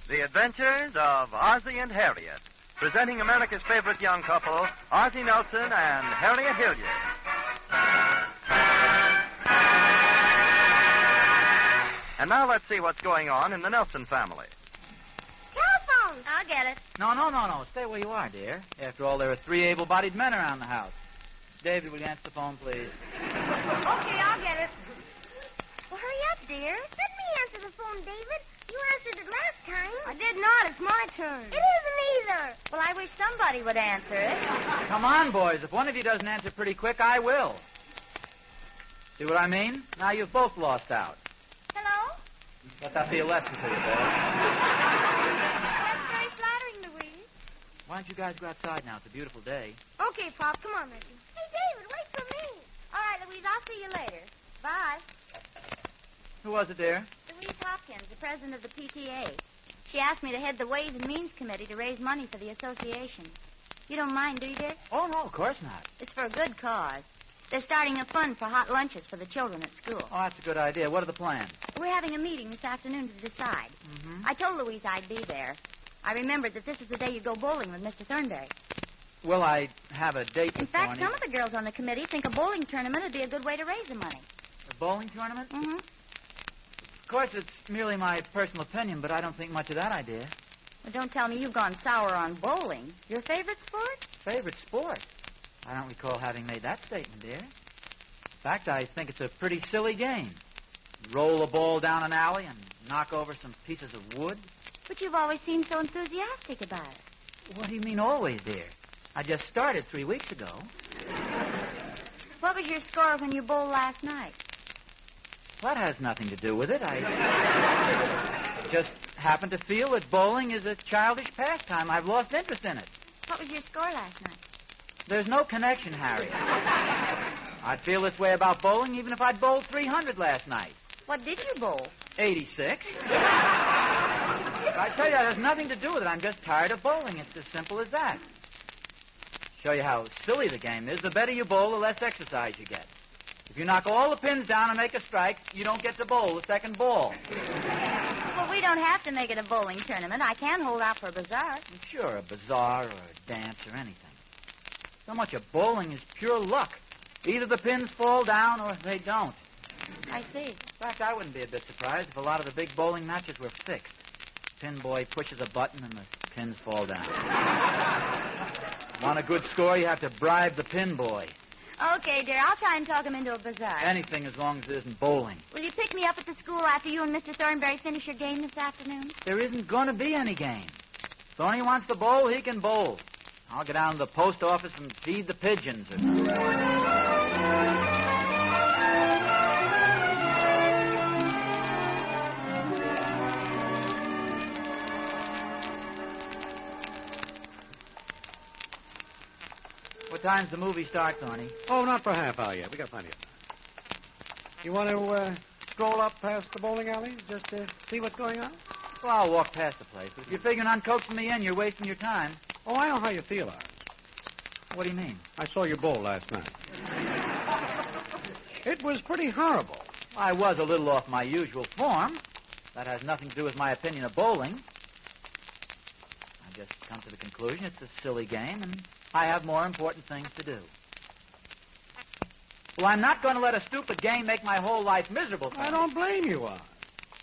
The Adventures of Ozzie and Harriet, presenting America's favorite young couple, Ozzie Nelson and Harriet Hilliard. And now let's see what's going on in the Nelson family. Telephone! I'll get it. No. Stay where you are, dear. After all, there are 3 able-bodied men around the house. David, will you answer the phone, please? Okay, I'll get it. Well, hurry up, dear. Let me answer the phone, David. You answered it last time. I did not. It's my turn. It isn't either. Well, I wish somebody would answer it. Come on, boys. If one of you doesn't answer pretty quick, I will. See what I mean? Now you've both lost out. Hello? Let that be a lesson to you, boys. That's very flattering, Louise. Why don't you guys go outside now? It's a beautiful day. Okay, Pop. Come on, Reggie. Hey, David, wait for me. All right, Louise, I'll see you later. Bye. Who was it, dear? Louise Hopkins, the president of the PTA. She asked me to head the Ways and Means Committee to raise money for the association. You don't mind, do you, dear? Oh, no, of course not. It's for a good cause. They're starting a fund for hot lunches for the children at school. Oh, that's a good idea. What are the plans? We're having a meeting this afternoon to decide. Mm-hmm. I told Louise I'd be there. I remembered that this is the day you go bowling with Mr. Thornberry. Well, I have a date In with fact, Thorny. some of the girls on the committee think a bowling tournament would be a good way to raise the money. A bowling tournament? Mm-hmm. Of course, it's merely my personal opinion, but I don't think much of that idea. Well, don't tell me you've gone sour on bowling. Your favorite sport? Favorite sport? I don't recall having made that statement, dear. In fact, I think it's a pretty silly game. Roll a ball down an alley and knock over some pieces of wood. But you've always seemed so enthusiastic about it. What do you mean always, dear? I just started 3 weeks ago. What was your score when you bowled last night? That has nothing to do with it. I just happen to feel that bowling is a childish pastime. I've lost interest in it. What was your score last night? There's no connection, Harriet. I'd feel this way about bowling even if I'd bowled 300 last night. What did you bowl? 86. I tell you, that has nothing to do with it. I'm just tired of bowling. It's as simple as that. Show you how silly the game is. The better you bowl, the less exercise you get. If you knock all the pins down and make a strike, you don't get to bowl the second ball. Well, we don't have to make it a bowling tournament. I can hold out for a bazaar. Sure, a bazaar or a dance or anything. So much of bowling is pure luck. Either the pins fall down or they don't. I see. In fact, I wouldn't be a bit surprised if a lot of the big bowling matches were fixed. Pin boy pushes a button and the pins fall down. Want a good score, you have to bribe the pin boy. Okay, dear. I'll try and talk him into a bazaar. Anything as long as it isn't bowling. Will you pick me up at the school after you and Mr. Thornberry finish your game this afternoon? There isn't going to be any game. If Thorny wants to bowl, he can bowl. I'll go down to the post office and feed the pigeons or something. What time's the movie start, Thorny? Oh, not for a half hour yet. We got plenty of time. You want to stroll up past the bowling alley just to see what's going on? Well, I'll walk past the place. But if you're figuring on coaxing me in, you're wasting your time. Oh, I know how you feel, Art. What do you mean? I saw you bowl last night. It was pretty horrible. I was a little off my usual form. That has nothing to do with my opinion of bowling. I just come to the conclusion it's a silly game, and I have more important things to do. Well, I'm not going to let a stupid game make my whole life miserable for me. I don't blame you, Art.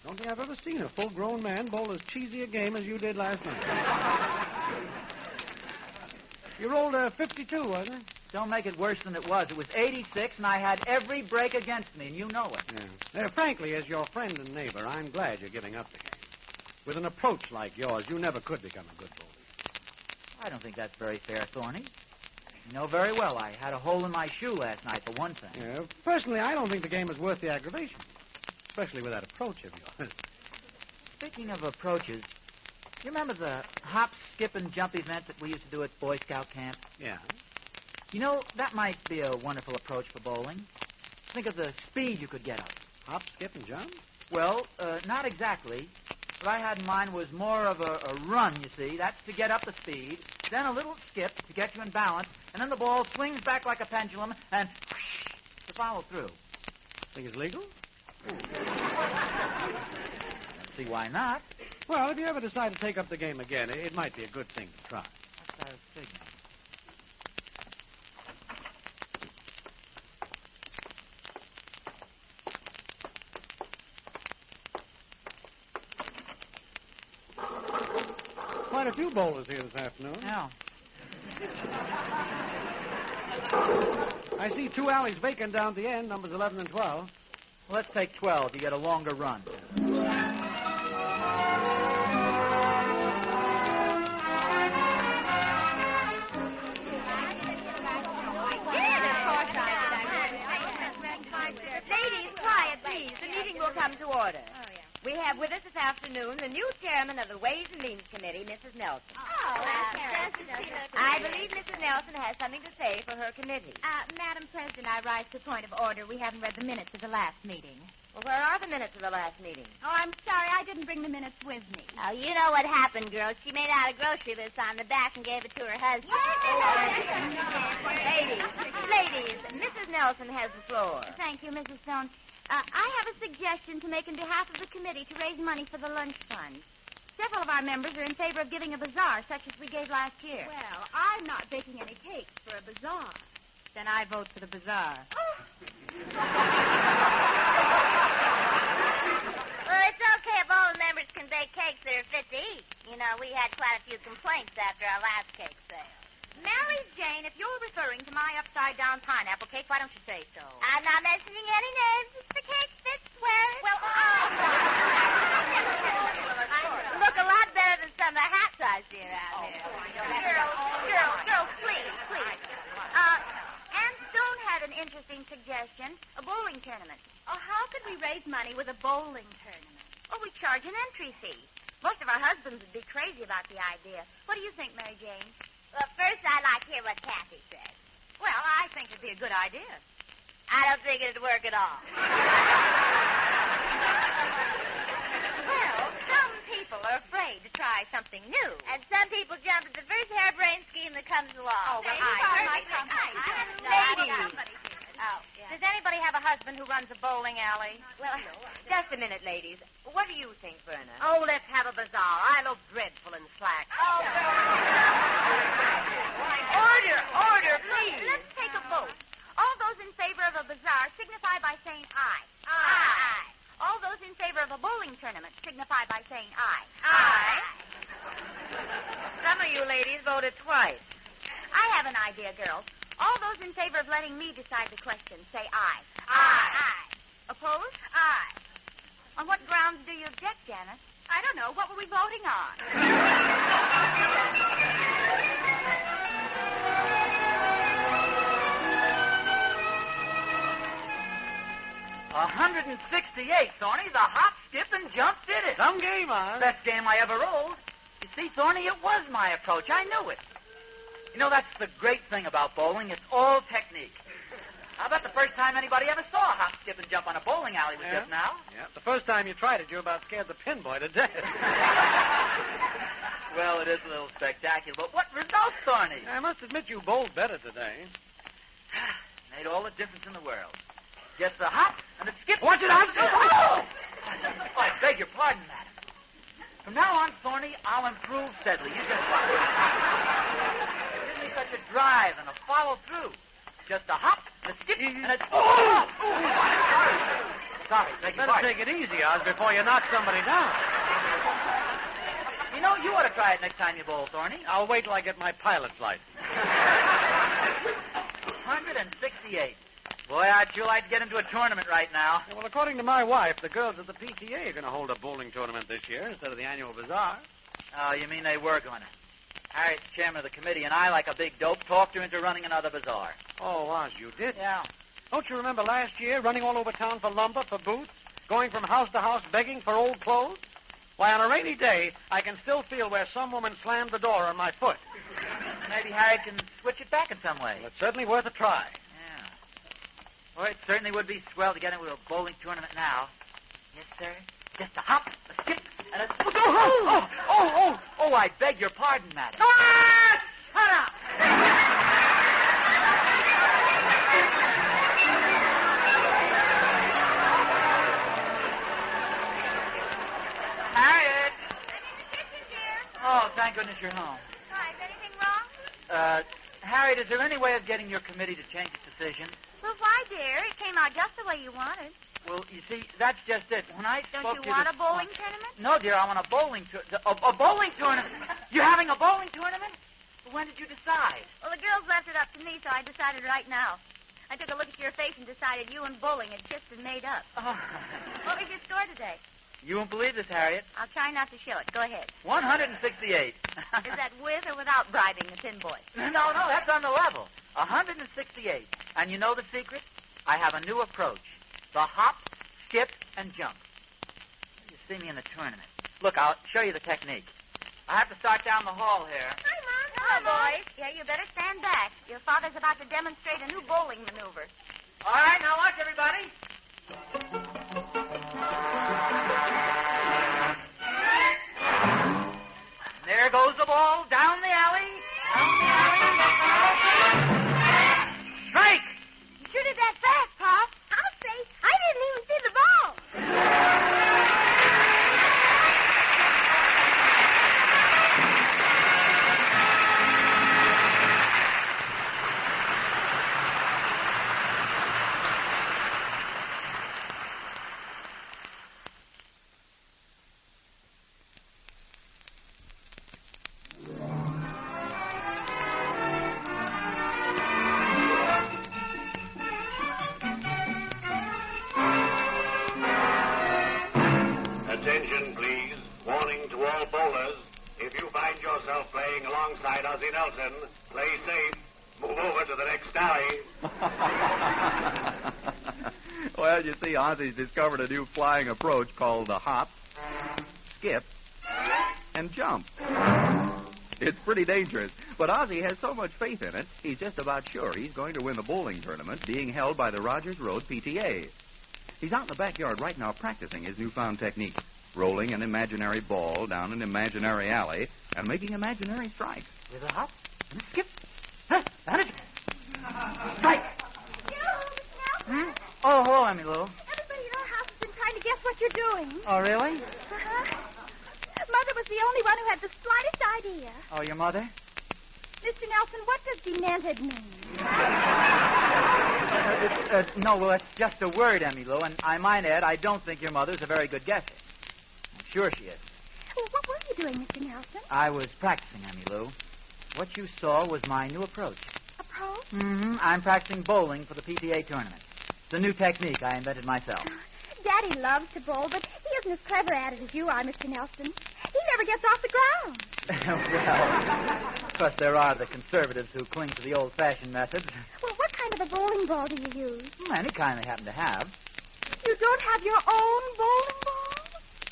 Don't think I've ever seen a full-grown man bowl as cheesy a game as you did last night. You rolled a 52, wasn't it? Don't make it worse than it was. It was 86, and I had every break against me, and you know it. Yeah. Frankly, as your friend and neighbor, I'm glad you're giving up the game. With an approach like yours, you never could become a good bowler. I don't think that's very fair, Thorny. You know very well I had a hole in my shoe last night, for one thing. Yeah, personally, I don't think the game is worth the aggravation, especially with that approach of yours. Speaking of approaches, you remember the hop, skip, and jump event that we used to do at Boy Scout camp? Yeah. You know, that might be a wonderful approach for bowling. Think of the speed you could get up. Hop, skip, and jump? Well, not exactly. What I had in mind was more of a run, you see. That's to get up the speed. Then a little skip to get you in balance. And then the ball swings back like a pendulum and whoosh, to follow through. Think it's legal? See why not? Well, if you ever decide to take up the game again, it might be a good thing to try. That's what I was thinking. Quite a few bowlers here this afternoon. Yeah. I see 2 alleys vacant down at the end, numbers 11 and 12. Well, let's take 12. You get a longer run. Ladies, quiet, please. The meeting will come to order. We have with us this afternoon the new chairman of the Ways and Means Committee, Mrs. Nelson. I believe Mrs. Nelson has something to say for her committee. Madam President, I rise to point of order. We haven't read the minutes of the last meeting. Well, where are the minutes of the last meeting? Oh, I'm sorry. I didn't bring the minutes with me. Oh, you know what happened, girls. She made out a grocery list on the back and gave it to her husband. Ladies, Mrs. Nelson has the floor. Thank you, Mrs. Stone. I have a suggestion to make in behalf of the committee to raise money for the lunch fund. Several of our members are in favor of giving a bazaar such as we gave last year. Well, I'm not baking any cakes for a bazaar. Then I vote for the bazaar. Well, it's okay if all the members can bake cakes that are fit to eat. You know, we had quite a few complaints after our last cake sale. Mary Jane, if you're referring to my upside-down pineapple cake, why don't you say so? I'm not mentioning any names. It's the cake fits well. Well, look a lot better than some of the hats I see around here. Girls, please. Ann Stone had an interesting suggestion, a bowling tournament. Oh, how could we raise money with a bowling tournament? Oh, we charge an entry fee. Most of our husbands would be crazy about the idea. What do you think, Mary Jane? Well, first I'd like to hear what Kathy says. Well, I think it'd be a good idea. I don't think it'd work at all. Well, some people are afraid to try something new. And some people jump at the first harebrained scheme that comes along. Oh, well, Ladies. Oh, yeah. Does anybody have a husband who runs a bowling alley? Well, Just a minute, ladies. What do you think, Verna? oh, let's have a bazaar. I look dreadful in slacks. Order, please. Let's take a vote. All those in favor of a bazaar signify by saying aye. Aye. All those in favor of a bowling tournament signify by saying aye. Aye. Some of you ladies voted twice. I have an idea, girls. All those in favor of letting me decide the question say aye. Aye. Opposed? Aye. On what grounds do you object, Janice? I don't know. What were we voting on? 168, Thorny. The hop, skip, and jump did it. Some game, Oz. Best game I ever rolled. You see, Thorny, it was my approach. I knew it. You know, that's the great thing about bowling. It's all technique. I bet the first time anybody ever saw a hop, skip, and jump on a bowling alley was just now. Yeah, the first time you tried it, you about scared the pinboy to death. Well, it is a little spectacular, but what results, Thorny? I must admit you bowled better today. Made all the difference in the world. Just the hop and the skip. Watch it, Oz. Oh! I beg your pardon, madam. From now on, Thorny, I'll improve steadily. You just watch. Give me such a drive and a follow through. Just a hop, a skip, and a... Oh! Sorry, beg your Better pardon. take it easy, Oz, before you knock somebody down. You know, you ought to try it next time you bowl, Thorny. I'll wait till I get my pilot's license. 168. Boy, I'd sure like to get into a tournament right now. Yeah, well, according to my wife, the girls at the PTA are going to hold a bowling tournament this year instead of the annual bazaar. Oh, you mean they were going to? Harriet's chairman of the committee, and I, like a big dope, talked her into running another bazaar. Oh, Oz, you did? Yeah. Don't you remember last year running all over town for lumber, for boots, going from house to house begging for old clothes? Why, on a rainy day, I can still feel where some woman slammed the door on my foot. Maybe Harriet can switch it back in some way. Well, it's certainly worth a try. Yeah. Well, it certainly would be swell to get into a bowling tournament now. Yes, sir. Just a hop, a skip, and a... Oh, I beg your pardon, madam. Ah! Shut up! Harriet! thank goodness you're home. Hi, is anything wrong? Harriet, is there any way of getting your committee to change its decision? Well, why, dear? It came out just the way you wanted. Well, you see, that's just it. When I spoke Don't you to want this a bowling tournament? No, dear, I want a bowling tournament. A bowling tournament? You're having a bowling tournament? Well, when did you decide? Well, the girls left it up to me, so I decided right now. I took a look at your face and decided you and bowling had kissed and made up. Oh. What was your score today? You won't believe this, Harriet. I'll try not to show it. Go ahead. 168. Is that with or without bribing the tin boy? No, that's on the level. 168. And you know the secret? I have a new approach. The hop, skip, and jump. You see me in the tournament. Look, I'll show you the technique. I have to start down the hall here. Hi, Mom. Hello, boys. Yeah, you better stand back. Your father's about to demonstrate a new bowling maneuver. All right, now watch, everybody. There goes the ball down the alley. Strike! You sure did that fast, Pop. I'll say I didn't even see the ball. Attention, please. Warning to all bowlers. If you find yourself playing alongside Ozzie Nelson, play safe. Move over to the next alley. Well, you see, Ozzie's discovered a new flying approach called the hop, skip, and jump. It's pretty dangerous, but Ozzie has so much faith in it, he's just about sure he's going to win the bowling tournament being held by the Rogers Road PTA. He's out in the backyard right now practicing his newfound technique, rolling an imaginary ball down an imaginary alley and making imaginary strikes. With a hop and a skip. And a strike. Hmm? Oh, hello, Emmy Lou. Everybody in our house has been trying to guess what you're doing. Oh, really? Uh-huh. Mother was the only one who had the slightest idea. Oh, your mother? Mr. Nelson, what does demented mean? No, well, it's just a word, Emmy Lou, and I might add, I don't think your mother's a very good guesser. I'm sure she is. Well, what were you doing, Mr. Nelson? I was practicing, Emmy Lou. What you saw was my new approach. Approach? Mm-hmm. I'm practicing bowling for the PTA tournament. It's a new technique I invented myself. Daddy loves to bowl, but he isn't as clever at it as you are, Mr. Nelson. He never gets off the ground. Well, of course, there are the conservatives who cling to the old-fashioned methods. Well, what kind of a bowling ball do you use? Any kind they happen to have. You don't have your own bowling ball?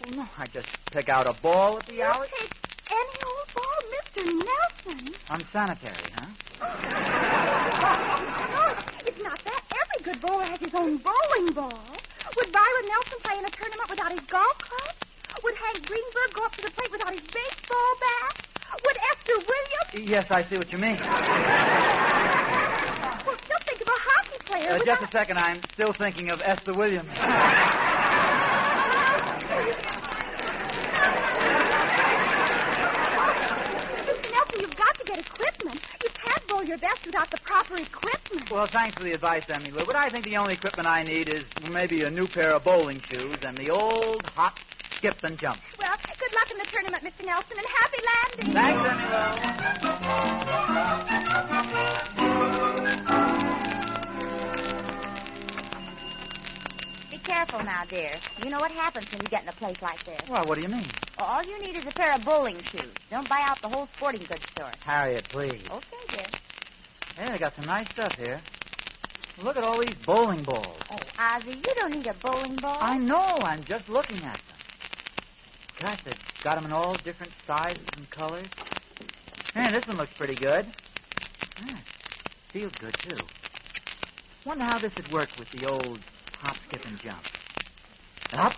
Well, no, I just pick out a ball at the You alley. take any old ball, Mr. Nelson? Unsanitary, huh? No, it's not that. Every good bowler has his own bowling ball. Would Byron Nelson play in a tournament without his golf club? Would Hank Greenberg go up to the plate without his baseball bat? Would Esther Williams? Yes, I see what you mean. Well, still think of a hockey player. Just a second. I'm still thinking of Esther Williams. Mr. Nelson, you've got to get equipment. You can't bowl your best without the proper equipment. Well, thanks for the advice, Emmy Lou, but I think the only equipment I need is maybe a new pair of bowling shoes and the old hop, skip, and jump. Well, good luck in the tournament, Mr. Nelson, and happy landing. Thanks, Emmy Be careful now, dear. You know what happens when you get in a place like this. Lou. Well, what do you mean? Well, all you need is a pair of bowling shoes. Don't buy out the whole sporting goods store. Harriet, please. Okay, dear. Hey, they got some nice stuff here. Look at all these bowling balls. Oh, Ozzie, you don't need a bowling ball. I know. I'm just looking at them. Gosh, they've got them in all different sizes and colors. Hey, this one looks pretty good. Feels good, too. Wonder how this would work with the old hop, skip, and jump. Hop,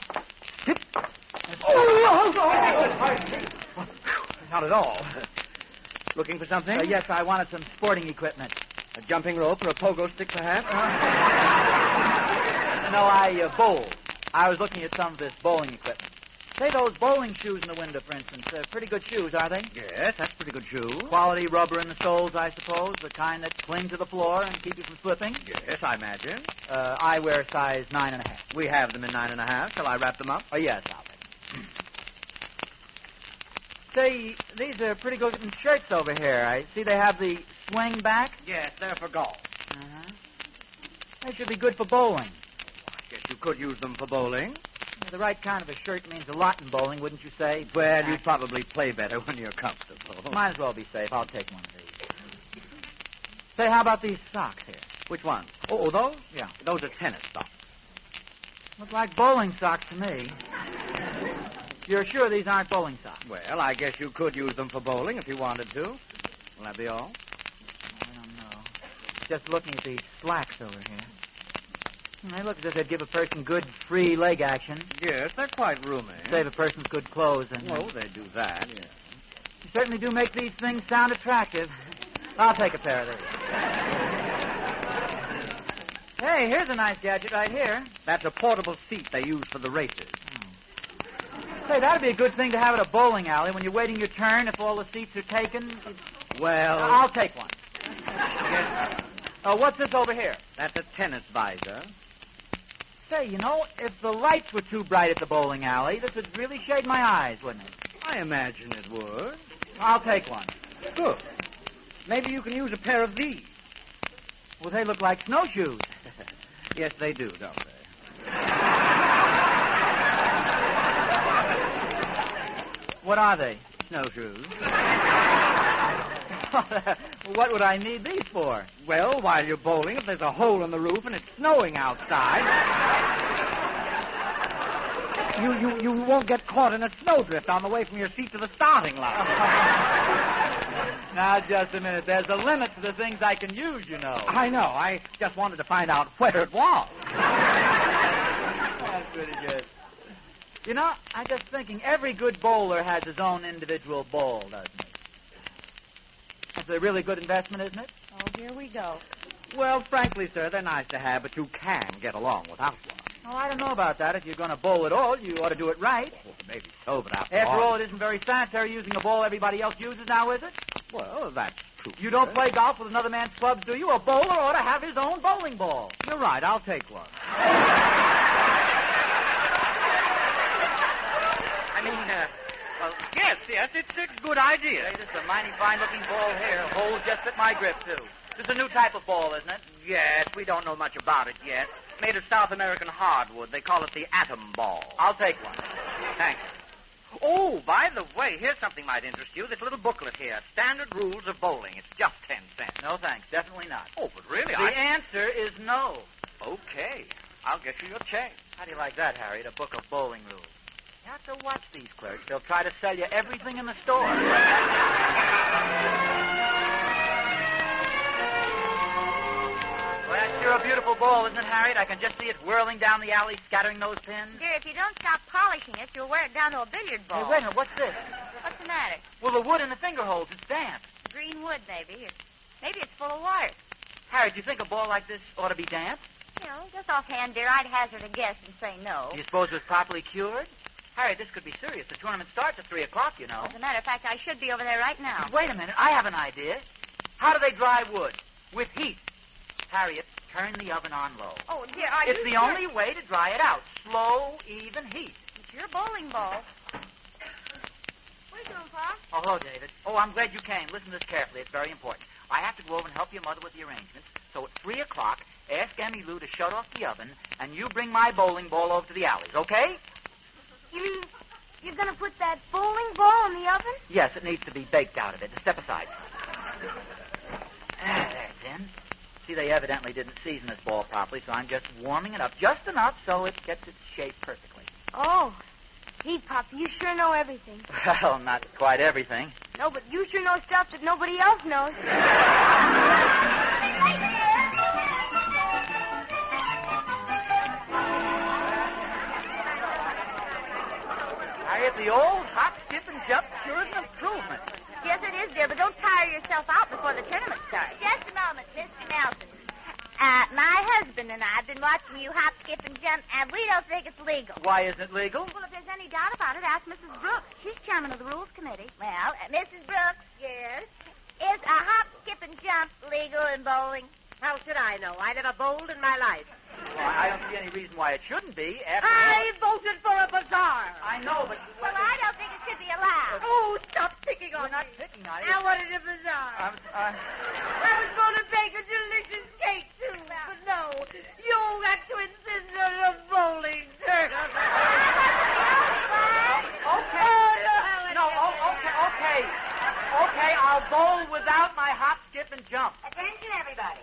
skip. Not at all. Looking for something? Yes, I wanted some sporting equipment. A jumping rope or a pogo stick, perhaps? No, I bowl. I was looking at some of this bowling equipment. Say, those bowling shoes in the window, for instance, pretty good shoes, are they? Yes, that's pretty good shoe. Quality rubber in the soles, I suppose, the kind that cling to the floor and keep you from slipping? Yes, I imagine. I wear size 9.5. We have them in 9.5. Shall I wrap them up? Oh, yes, I'll take them. Say, these are pretty good-looking shirts over here. I see they have the swing back. Yes, they're for golf. Uh-huh. They should be good for bowling. I guess you could use them for bowling. The right kind of a shirt means a lot in bowling, wouldn't you say? Well, you'd probably play better when you're comfortable. Might as well be safe. I'll take one of these. Say, how about these socks here? Which ones? Oh, those? Yeah. Those are tennis socks. Look like bowling socks to me. You're sure these aren't bowling socks? Well, I guess you could use them for bowling if you wanted to. Will that be all? I don't know. Just looking at these slacks over here. They look as if they'd give a person good free leg action. Yes, they're quite roomy. Save a person's good clothes. And Oh, they do that, yes. You certainly do make these things sound attractive. I'll take a pair of these. Hey, here's a nice gadget right here. That's a portable seat they use for the races. Say, that'd be a good thing to have at a bowling alley when you're waiting your turn. If all the seats are taken, Well, I'll take one. Yes, What's this over here? that's a tennis visor. Say, you know, if the lights were too bright at the bowling alley, this would really shade my eyes, wouldn't it? I imagine it would. I'll take one. Good. Maybe you can use a pair of these. Well, they look like snowshoes. Yes, they do, don't they? What are they? Snowshoes. What would I need these for? Well, while you're bowling, if there's a hole in the roof and it's snowing outside, you won't get caught in a snowdrift on the way from your seat to the starting line. Now, just a minute. There's a limit to the things I can use, you know. I know. I just wanted to find out where it was. That's pretty good. You know, I'm just thinking every good bowler has his own individual ball, doesn't he? That's a really good investment, isn't it? Oh, here we go. Well, frankly, sir, they're nice to have, but you can get along without one. Oh, I don't know about that. If you're going to bowl at all, you ought to do it right. Well, maybe so, but after All, it isn't very sanitary using a ball everybody else uses now, is it? Well, that's true. You don't play golf with another man's clubs, do you? A bowler ought to have his own bowling ball. You're right. I'll take one. Yes, it's a good idea. Hey, this is a mighty fine-looking ball here. Holes just fit my grip, too. This is a new type of ball, isn't it? Yes, we don't know much about it yet. Made of South American hardwood. They call it the atom ball. I'll take one. Thanks. Oh, by the way, here's something might interest you. This little booklet here. Standard Rules of Bowling. It's just 10 cents. No, thanks. Definitely not. Oh, but really, The answer is no. Okay. I'll get you your change. How do you like that, Harriet? A book of bowling rules. You have to watch these clerks. They'll try to sell you everything in the store. Well, that's sure a beautiful ball, isn't it, Harriet? I can just see it whirling down the alley, scattering those pins. Dear, if you don't stop polishing it, you'll wear it down to a billiard ball. Hey, wait a minute. What's this? What's the matter? Well, the wood in the finger holes. It's damp. Green wood, maybe. Or maybe it's full of water. Harriet, do you think a ball like this ought to be damp? You know, just offhand, dear, I'd hazard a guess and say no. Do you suppose it was properly cured? Harriet, this could be serious. The tournament starts at 3 o'clock, you know. As a matter of fact, I should be over there right now. Wait a minute. I have an idea. How do they dry wood? With heat. Harriet, turn the oven on low. Oh, dear, are It's you the sure? only way to dry it out. Slow, even heat. It's your bowling ball. What are you doing, Pa? Oh, hello, David. Oh, I'm glad you came. Listen to this carefully. It's very important. I have to go over and help your mother with the arrangements. So at 3 o'clock, ask Emmy Lou to shut off the oven, and you bring my bowling ball over to the alleys, okay? You mean you're going to put that bowling ball in the oven? Yes, it needs to be baked out of it. Step aside. There it's in. See, they evidently didn't season this ball properly, so I'm just warming it up just enough so it gets its shape perfectly. Oh, gee, Pop, you sure know everything. Well, not quite everything. No, but you sure know stuff that nobody else knows. Harriet, the old hop, skip, and jump sure is an improvement. Yes, it is, dear, but don't tire yourself out before the tournament starts. Just a moment, Mr. Nelson. My husband and I have been watching you hop, skip, and jump, and we don't think it's legal. Why isn't it legal? Well, if there's any doubt about it, She's chairman of the rules committee. Well, Mrs. Brooks. Yes? Is a hop, skip, and jump legal in bowling? How should I know? I never bowled in my life. Well, I don't see any reason why it shouldn't be. After I voted for a bazaar. I know, but... Well, I don't think it should be allowed. Oh, stop picking on We're not me. picking on it. I wanted a bazaar. I was going to bake a delicious cake, too. But no, you got to insist on a bowling tournament. Okay, I'll bowl without my hop, skip, and jump. Attention, everybody.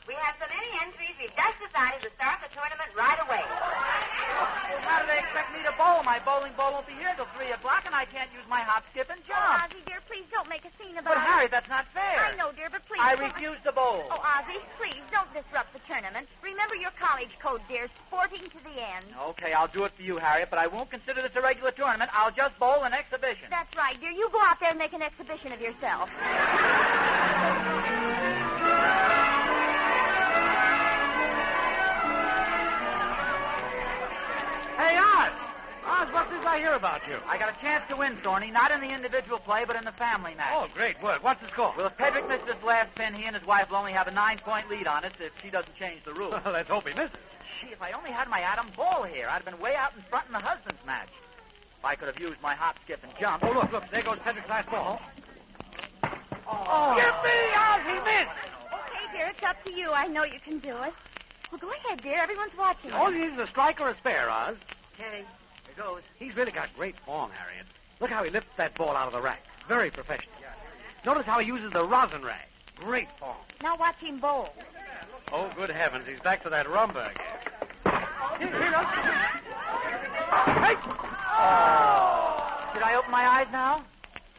We have so many entries, we've just decided to start the tournament right away. Well, how do they expect me to bowl? My bowling ball won't be here till 3 o'clock, and I can't use my hop, skip, and Oh, jump. Ozzie, dear, please don't make a scene about But, it. Harriet, that's not fair. I know, dear, but please. I don't- refuse to bowl. Oh, Ozzie, please, don't disrupt the tournament. Remember your college code, dear, sporting to the end. Okay, I'll do it for you, Harriet, but I won't consider this a regular tournament. I'll just bowl an exhibition. That's right, dear. You go out there and make an exhibition of yourself. Hey, Oz! Oz, what did I hear about you? I got a chance to win, Thorny, not in the individual play, but in the family match. Oh, great work. What's the score? Well, if Pedrick misses this last pin, he and his wife will only have a 9-point lead on us if she doesn't change the rules. Well, let's hope he misses. Gee, if I only had my Adam ball here, I'd have been way out in front in the husband's match. If I could have used my hop, skip, and jump. Oh, look. There goes Pedrick's last ball. Oh. Give me, Oz! He missed! Okay, dear, it's up to you. I know you can do it. Well, go ahead, dear. Everyone's watching. All you need is a strike or a spare, Oz. Okay, here goes. He's really got great form, Harriet. Look how he lifts that ball out of the rack. Very professional. Notice how he uses the rosin rag. Great form. Now watch him bowl. Oh, good heavens. He's back to that rumba again. Here goes. Hey! Oh. Should I open my eyes now?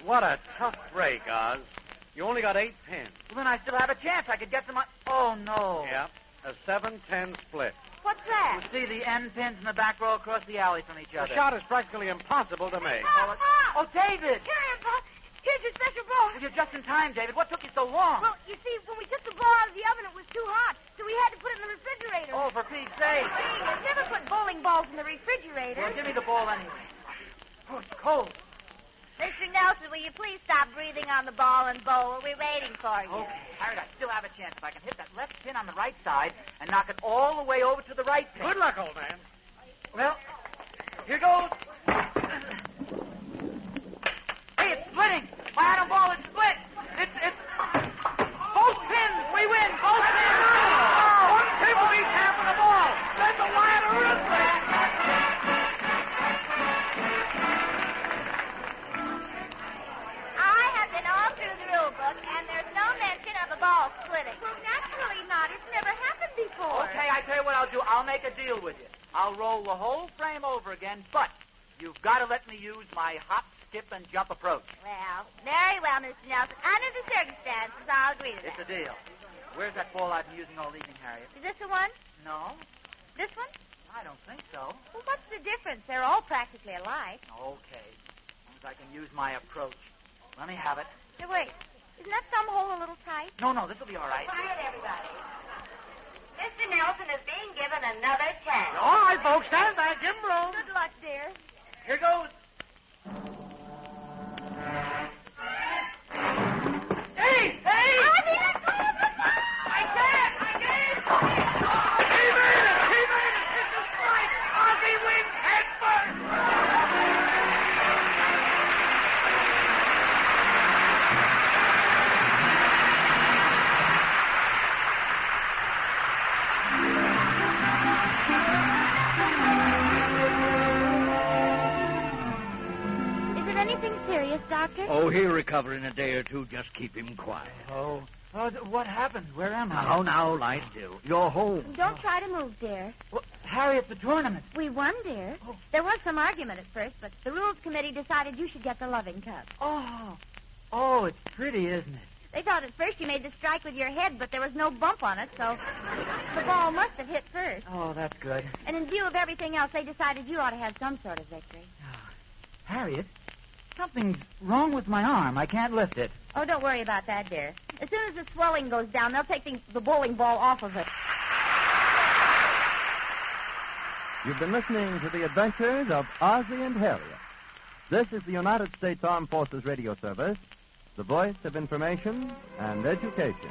What a tough break, Oz. You only got 8 pins. Well, then I still have a chance. I could get some... Oh, no. Yeah, a 7-10 split. What's that? You see the end pins in the back row across the alley from each The other. shot is practically impossible to make. Oh, David! Here, Pop. Here's your special ball. Well, you're just in time, David. What took you so long? Well, you see, when we took the ball out of the oven, it was too hot, so we had to put it in the refrigerator. Oh, for Pete's sake. You never put bowling balls in the refrigerator. Well, give me the ball anyway. Oh, it's cold. Mr. Nelson, will you please stop breathing on the ball and bowl? We're waiting for you. Okay, Harriet, I still have a chance. If I can hit that left pin on the right side and knock it all the way over to the right pin. Good luck, old man. Well, here goes. Hey, it's splitting. My atom ball is split. It's... Both pins. We win. Both pins. One pin will each half of the ball. Then the ladder is I have been all through the rule book, and there's no mention of a ball splitting. Well, naturally not. It's never happened before. Okay, I tell you what I'll do. I'll make a deal with you. I'll roll the whole frame over again, but you've got to let me use my hop, skip, and jump approach. Well, very well, Mr. Nelson. Under the circumstances, I'll agree to It's that. a deal. Where's that ball I've been using all evening, Harriet? Is this the one? No, This one? I don't think so. Well, what's the difference? They're all practically alike. Okay, as long as I can use my approach. Let me have it. Hey, wait. Isn't that thumb hole a little tight? No, this will be all right. Quiet, everybody. Mr. Nelson is being given another chance. All right, folks, stand back. Give him room. Good luck, dear. Here goes. Hey! Ozzie, let go of the ball! I can't! He made it! It's a strike! Ozzie wins head first! Is it anything serious, Doctor? Oh, he'll recover in a day or two. Just keep him quiet. Oh, what happened? Where am I? Now, lie still. You're home. Don't try to move, dear. Well, Harriet, the tournament. We won, dear. There was some argument at first, but the rules committee decided you should get the loving cup. Oh, it's pretty, isn't it? They thought at first you made the strike with your head, but there was no bump on it, so the ball must have hit first. Oh, that's good. And in view of everything else, they decided you ought to have some sort of victory. Harriet, something's wrong with my arm. I can't lift it. Oh, don't worry about that, dear. As soon as the swelling goes down, they'll take the bowling ball off of it. You've been listening to the adventures of Ozzie and Harriet. This is the United States Armed Forces Radio Service, the voice of information and education.